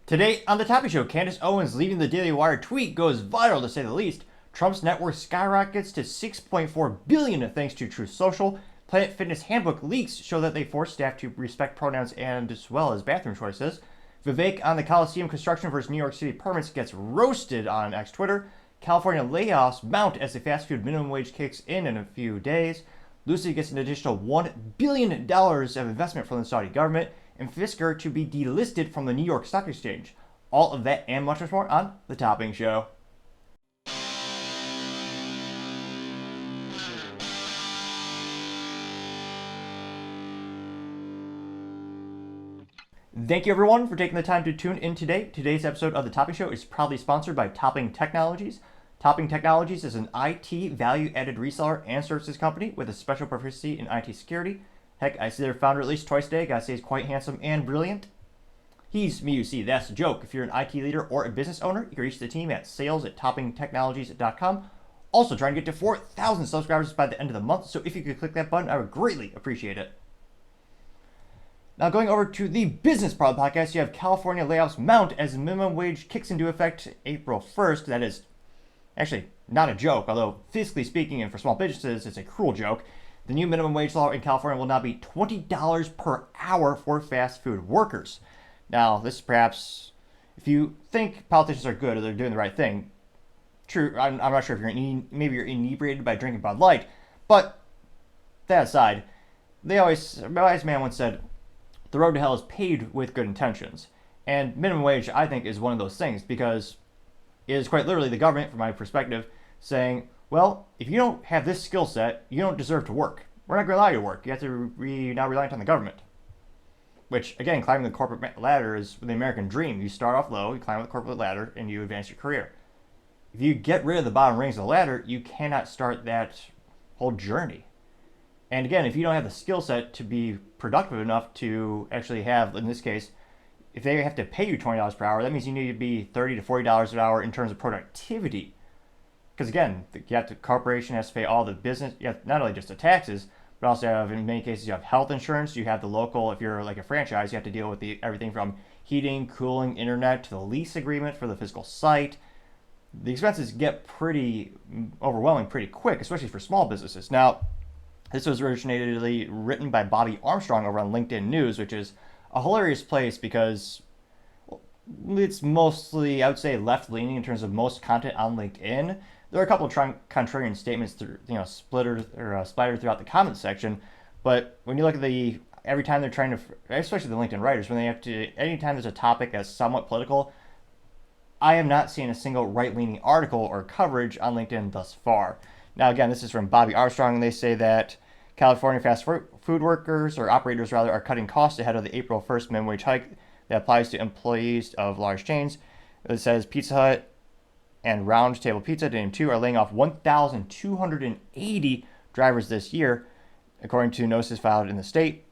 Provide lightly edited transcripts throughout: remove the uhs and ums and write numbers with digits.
Today on the Topping Show, Candace Owens leaving the Daily Wire tweet goes viral to say the least. Trump's net worth skyrockets to $6.4 billion thanks to Truth Social. Planet Fitness handbook leaks show that they force staff to respect pronouns and as well as bathroom choices. Vivek on the Coliseum construction versus New York City permits gets roasted on X Twitter. California layoffs mount as the fast food minimum wage kicks in a few days. Lucid gets an additional $1 billion of investment from the Saudi government, and Fisker to be delisted from the New York Stock Exchange. All of that and much more on The Topping Show. Thank you everyone for taking the time to tune in today. Today's episode of The Topping Show is proudly sponsored by Topping Technologies. Topping Technologies is an IT value-added reseller and services company with a special proficiency in IT security. Heck, I see their founder at least twice a day. Gotta say he's quite handsome and brilliant. He's me, you see, that's a joke. If you're an IT leader or a business owner, you can reach the team at sales@toppingtechnologies.com. Also trying to get to 4,000 subscribers by the end of the month, so if you could click that button, I would greatly appreciate it. Now going over to the business part of the podcast, you have California layoffs mount as the minimum wage kicks into effect April 1st. That is actually not a joke, although physically speaking and for small businesses, it's a cruel joke. The new minimum wage law in California will now be $20 per hour for fast food workers. Now, this is perhaps, if you think politicians are good or they're doing the right thing, true, I'm not sure if maybe you're inebriated by drinking Bud Light, but that aside, my wise man once said, the road to hell is paved with good intentions. And minimum wage, I think, is one of those things because it is quite literally the government, from my perspective, saying, well, if you don't have this skill set, you don't deserve to work. We're not going to allow you to work. You have to be now reliant on the government. Which, again, climbing the corporate ladder is the American dream. You start off low, you climb the corporate ladder, and you advance your career. If you get rid of the bottom rings of the ladder, you cannot start that whole journey. And again, if you don't have the skill set to be productive enough to actually have, in this case, if they have to pay you $20 per hour, that means you need to be $30 to $40 an hour in terms of productivity. Because again, the corporation has to pay all the business, you have not only just the taxes, but also have, in many cases, you have health insurance, you have the local, if you're like a franchise, you have to deal with everything from heating, cooling, internet, to the lease agreement for the physical site. The expenses get pretty overwhelming pretty quick, especially for small businesses. Now, this was originally written by Bobby Armstrong over on LinkedIn News, which is a hilarious place because it's mostly, I would say, left-leaning in terms of most content on LinkedIn. There are a couple of contrarian statements, splattered throughout the comments section. But when you look at every time they're trying to, especially the LinkedIn writers, when they have to, anytime there's a topic that's somewhat political, I have not seen a single right-leaning article or coverage on LinkedIn thus far. Now, again, this is from Bobby Armstrong, and they say that California fast food workers, or operators rather, are cutting costs ahead of the April 1st minimum wage hike that applies to employees of large chains. It says Pizza Hut and Round Table Pizza, to name two, are laying off 1,280 drivers this year, according to notices filed in the state.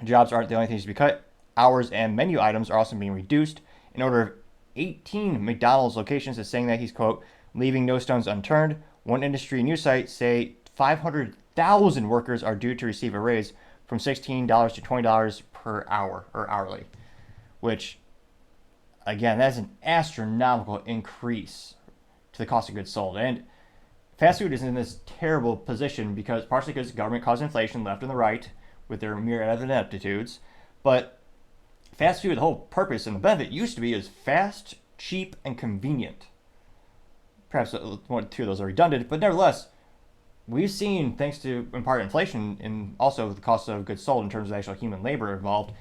Jobs aren't the only things to be cut. Hours and menu items are also being reduced. In order of 18 McDonald's locations is saying that he's, quote, leaving no stones unturned. One industry news site say 500,000 workers are due to receive a raise from $16 to $20 per hour or hourly, which, again, that's an astronomical increase to the cost of goods sold. And fast food is in this terrible position partially because the government caused inflation left and the right with their myriad of ineptitudes. But fast food, the whole purpose and the benefit used to be is fast, cheap, and convenient. Perhaps one or two of those are redundant, but nevertheless, we've seen, thanks to, in part, inflation and also the cost of goods sold in terms of actual human labor involved,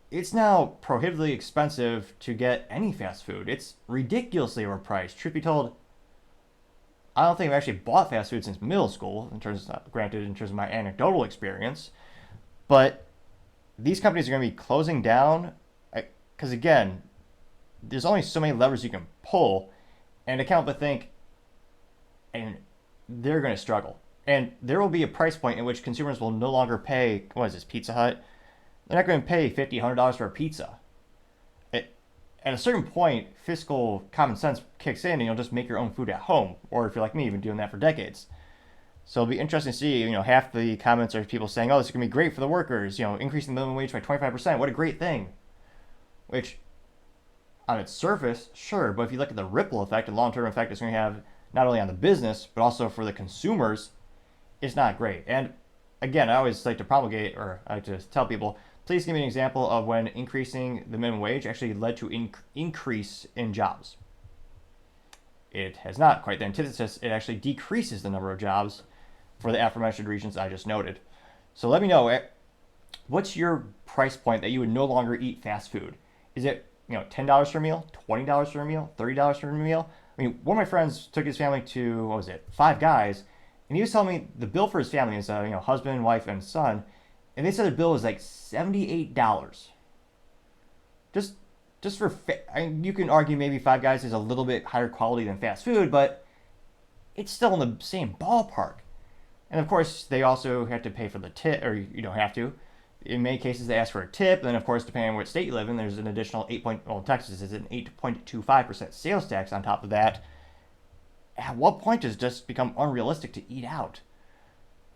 it's now prohibitively expensive to get any fast food. It's ridiculously overpriced. Truth be told, I don't think I've actually bought fast food since middle school, in terms of my anecdotal experience. But these companies are going to be closing down because, again, there's only so many levers you can pull. And I can't but think, and they're going to struggle. And there will be a price point in which consumers will no longer pay, what is this, Pizza Hut? They're not going to pay $50, $100 for a pizza. At a certain point, fiscal common sense kicks in and you'll just make your own food at home. Or if you're like me, you've been doing that for decades. So it'll be interesting to see, half the comments are people saying, oh, this is going to be great for the workers, increasing the minimum wage by 25%. What a great thing. Which on its surface, sure, but if you look at the ripple effect, the long-term effect it's going to have not only on the business, but also for the consumers, it's not great. And again, I always like to promulgate, or I like to tell people, please give me an example of when increasing the minimum wage actually led to increase in jobs. It has not. Quite the antithesis. It actually decreases the number of jobs for the aforementioned reasons I just noted. So let me know, what's your price point that you would no longer eat fast food? Is it $10 for a meal, $20 for a meal, $30 for a meal? I mean, one of my friends took his family to, what was it, Five Guys, and he was telling me the bill for his family is husband, wife, and son, and they said the bill was like $78. Just for you can argue maybe Five Guys is a little bit higher quality than fast food, but it's still in the same ballpark. And of course, they also have to pay for the tip, or you don't have to. In many cases, they ask for a tip, and then of course, depending on what state you live in, there's an additional Texas is an 8.25% sales tax on top of that. At what point does it just become unrealistic to eat out?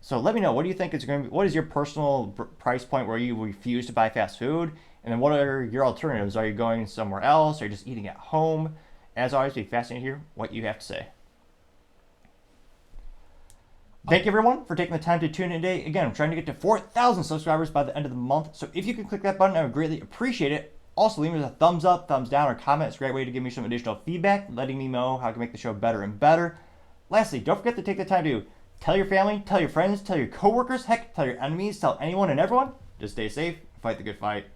So let me know, what do you think is going to be, what is your personal price point where you refuse to buy fast food? And then what are your alternatives? Are you going somewhere else? Are you just eating at home? As always, be fascinated to hear what you have to say. Thank you everyone for taking the time to tune in today. Again, I'm trying to get to 4,000 subscribers by the end of the month. So if you can click that button, I would greatly appreciate it. Also, leave me a thumbs up, thumbs down, or comment. It's a great way to give me some additional feedback, letting me know how I can make the show better and better. Lastly, don't forget to take the time to tell your family, tell your friends, tell your coworkers, heck, tell your enemies, tell anyone and everyone. Just stay safe, fight the good fight.